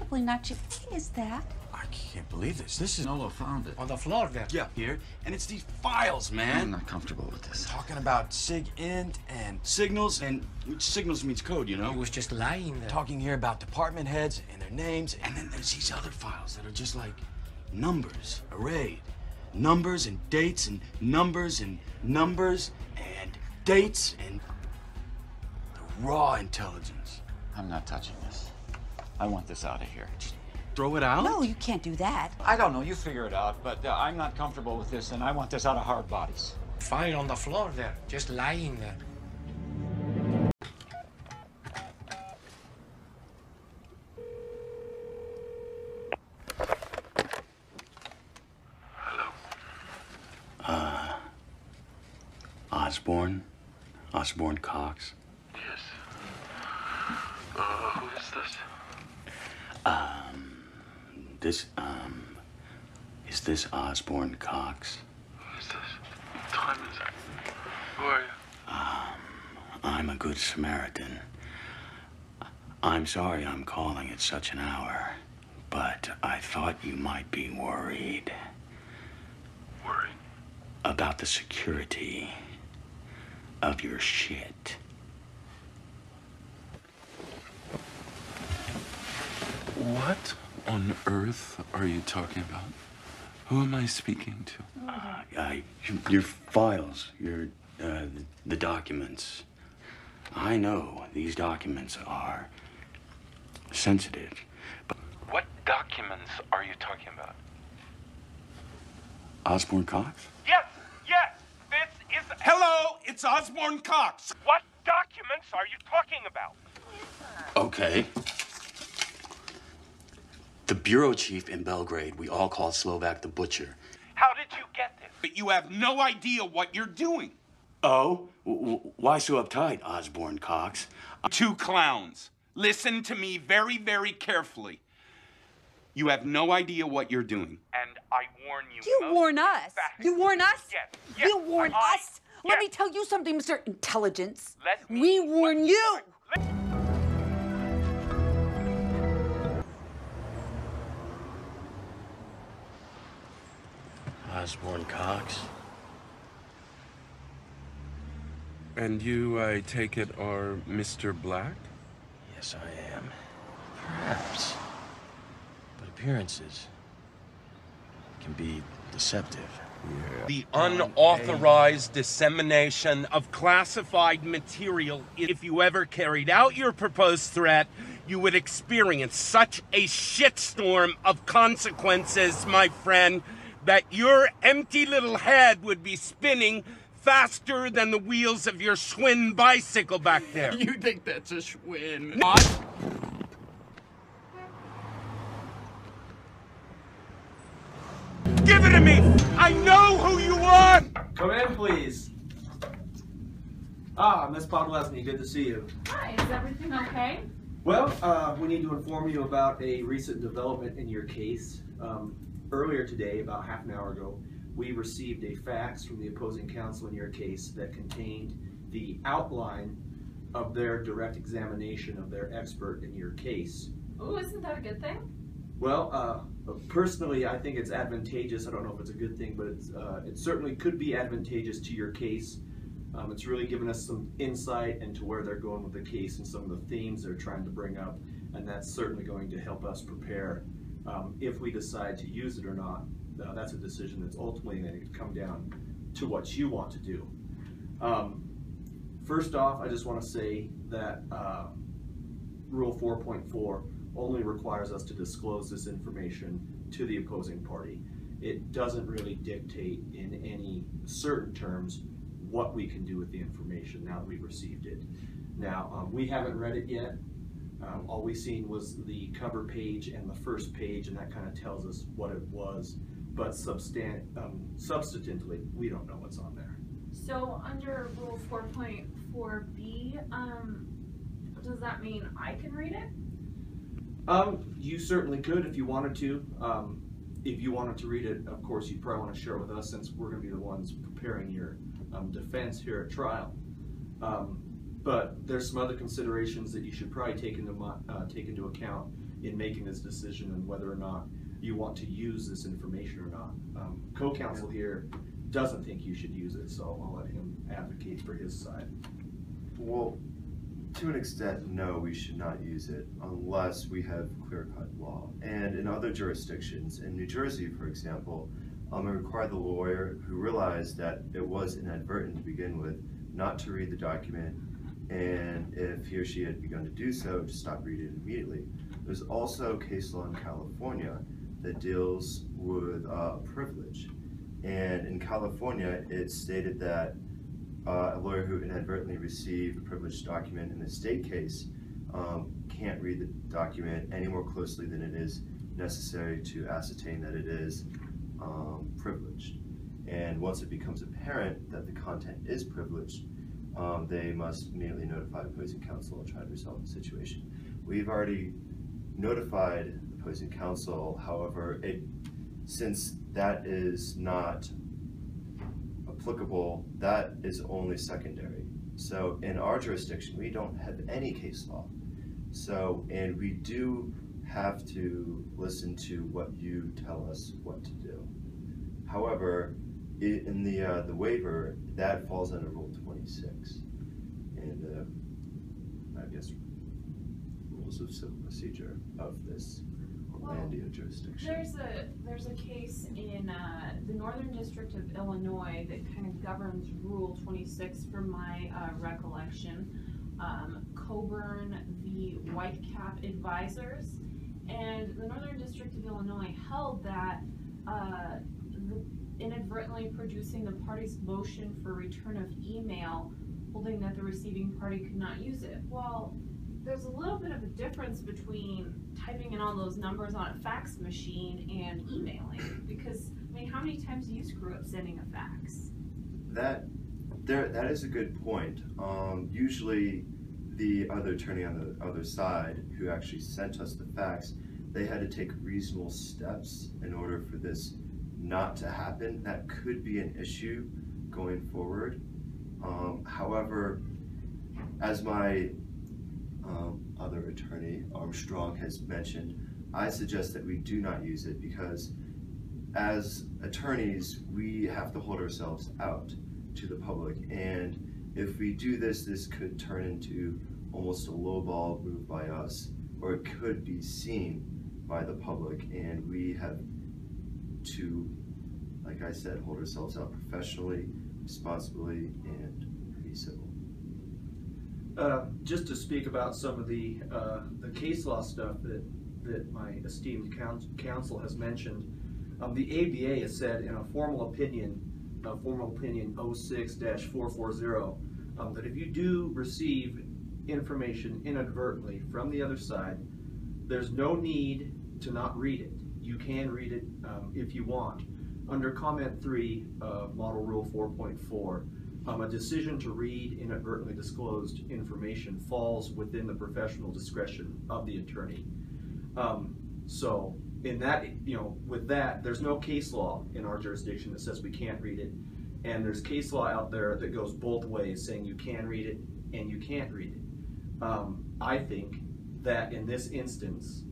incredibly not you. What is that? I can't believe this. This is Nolo found it. On the floor there. Yeah, here. And it's these files, man. I'm not comfortable with this. Talking about SIG-int and signals, and which signals means code, you know? He was just lying there. Talking here about department heads and their names, and then there's these other files that are just like numbers arrayed. Numbers and dates and numbers and numbers and dates and the raw intelligence. I'm not touching this. I want this out of here. Just throw it out? No, you can't do that. I don't know. You figure it out. But I'm not comfortable with this, and I want this out of hard bodies. File on the floor there. Just lying there. Osborne Cox. Yes. Who is this? Is this Osborne Cox? Who is this? What time is it? Who are you? I'm a good Samaritan. I'm sorry I'm calling at such an hour, but I thought you might be worried. Worried? About the security of your shit. What on earth are you talking about? Who am I speaking to? Your files, the documents. I know these documents are sensitive, but... What documents are you talking about? Osborne Cox? Yes, this is... Hello, it's Osborne Cox. What documents are you talking about? Okay. The bureau chief in Belgrade, we all call Slovak the Butcher. How did you get this? But you have no idea what you're doing. Oh? Why so uptight, Osborne Cox? Two clowns. Listen to me very, very carefully. You have no idea what you're doing. And I warn you. You warn us. You warn us? Yes. You warn us? Let me tell you something, Mr. Intelligence. We warn you. Osborne Cox? And you, I take it, are Mr. Black? Yes, I am. Perhaps. But appearances can be deceptive. Yeah. The unauthorized dissemination of classified material. If you ever carried out your proposed threat, you would experience such a shitstorm of consequences, my friend, that your empty little head would be spinning faster than the wheels of your Schwinn bicycle back there. You think that's a Schwinn? What? Give it to me! I know who you are! Come in, please. Miss Podlesny, good to see you. Hi, is everything okay? Well, we need to inform you about a recent development in your case. Earlier today, about half an hour ago, we received a fax from the opposing counsel in your case that contained the outline of their direct examination of their expert in your case. Oh, isn't that a good thing? Well, personally, I think it's advantageous. I don't know if it's a good thing, but it certainly could be advantageous to your case. It's really given us some insight into where they're going with the case and some of the themes they're trying to bring up, and that's certainly going to help us prepare if we decide to use it or not. That's a decision that's ultimately going to come down to what you want to do. First off, I just want to say that Rule 4.4 only requires us to disclose this information to the opposing party. It doesn't really dictate in any certain terms what we can do with the information now that we've received it. Now, we haven't read it yet. All we've seen was the cover page and the first page, and that kind of tells us what it was. But substantively, we don't know what's on there. So under Rule 4.4b, does that mean I can read it? You certainly could if you wanted to. If you wanted to read it, of course, you'd probably want to share it with us since we're going to be the ones preparing your defense here at trial. But there's some other considerations that you should probably take into account in making this decision and whether or not you want to use this information or not. Co-counsel here doesn't think you should use it, so I'll let him advocate for his side. Well, to an extent, no, we should not use it unless we have clear-cut law. And in other jurisdictions, in New Jersey, for example, it required the lawyer who realized that it was inadvertent to begin with not to read the document, and if he or she had begun to do so, to stop reading it immediately. There's also case law in California that deals with privilege. And in California, it stated that a lawyer who inadvertently received a privileged document in a state case can't read the document any more closely than it is necessary to ascertain that it is privileged. And once it becomes apparent that the content is privileged, they must immediately notify opposing counsel and try to resolve the situation. We've already notified opposing counsel, however, since that is not applicable, that is only secondary. So in our jurisdiction, we don't have any case law. So, and we do have to listen to what you tell us what to do. However, in the waiver, that falls under Rule 26, and I guess rules of civil procedure of this Orlandia jurisdiction. There's a case in the Northern District of Illinois that kind of governs Rule 26 from my recollection. Coburn v. Whitecap Advisors, and the Northern District of Illinois held that inadvertently producing the party's motion for return of email, holding that the receiving party could not use it. Well, there's a little bit of a difference between typing in all those numbers on a fax machine and emailing, because, I mean, how many times do you screw up sending a fax? That is a good point. Usually the other attorney on the other side who actually sent us the fax, they had to take reasonable steps in order for this not to happen. That could be an issue going forward. However, as my other attorney, Armstrong, has mentioned, I suggest that we do not use it because as attorneys, we have to hold ourselves out to the public, and if we do this, this could turn into almost a lowball move by us, or it could be seen by the public, and we have to, like I said, hold ourselves out professionally, responsibly, and be civil. Just to speak about some of the case law stuff that my esteemed counsel has mentioned, the ABA has said in a formal opinion 06-440, that if you do receive information inadvertently from the other side, there's no need to not read it. You can read it if you want. Under comment 3 of Model Rule 4.4, a decision to read inadvertently disclosed information falls within the professional discretion of the attorney. So in that, with that, there's no case law in our jurisdiction that says we can't read it, and there's case law out there that goes both ways, saying you can read it and you can't read it. I think that in this instance,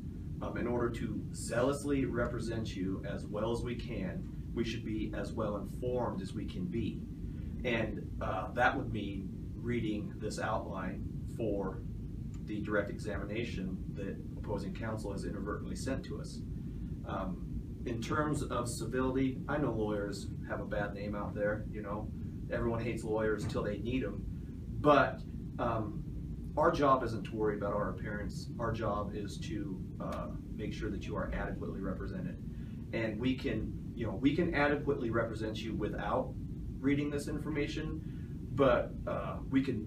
in order to zealously represent you as well as we can, we should be as well informed as we can be. And that would mean reading this outline for the direct examination that opposing counsel has inadvertently sent to us. In terms of civility, I know lawyers have a bad name out there, everyone hates lawyers till they need them, but our job isn't to worry about our appearance. Our job is to make sure that you are adequately represented. And we can adequately represent you without reading this information, but we can,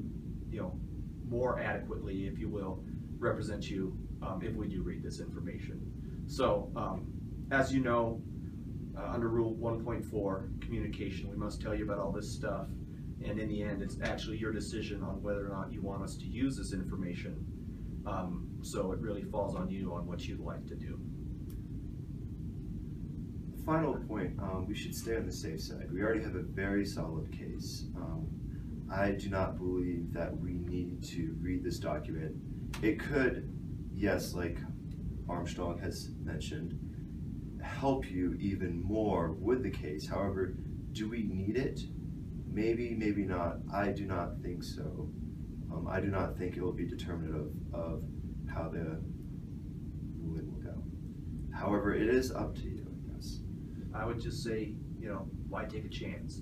more adequately, if you will, represent you if we do read this information. So, as you know, under Rule 1.4, communication, we must tell you about all this stuff, and in the end, it's actually your decision on whether or not you want us to use this information. So it really falls on you on what you'd like to do. Final point, we should stay on the safe side. We already have a very solid case. I do not believe that we need to read this document. It could, yes, like Armstrong has mentioned, help you even more with the case. However, do we need it? Maybe, maybe not. I do not think so. I do not think it will be determinative of how the ruling will go. However, it is up to you, I guess. I would just say, you know, why take a chance?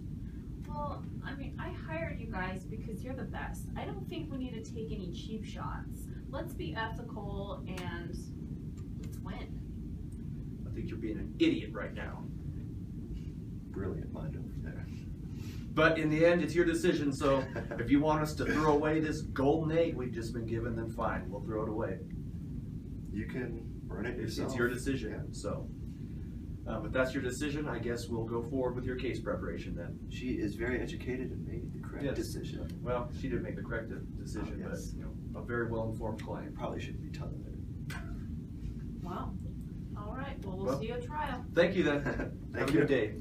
Well, I mean, I hired you guys because you're the best. I don't think we need to take any cheap shots. Let's be ethical and let's win. I think you're being an idiot right now. Brilliant mind over there. But in the end, it's your decision, so if you want us to throw away this golden egg we've just been given, then fine, we'll throw it away. You can burn it yourself. It's your decision, Yeah. so. If that's your decision, I guess we'll go forward with your case preparation then. She is very educated and made the correct decision. Well, she did make the correct decision, Oh, yes. but, you know, a very well-informed client. Probably shouldn't be telling her. Wow. All right, well, we'll see you at trial. Thank you then. Thank Have a you. good day.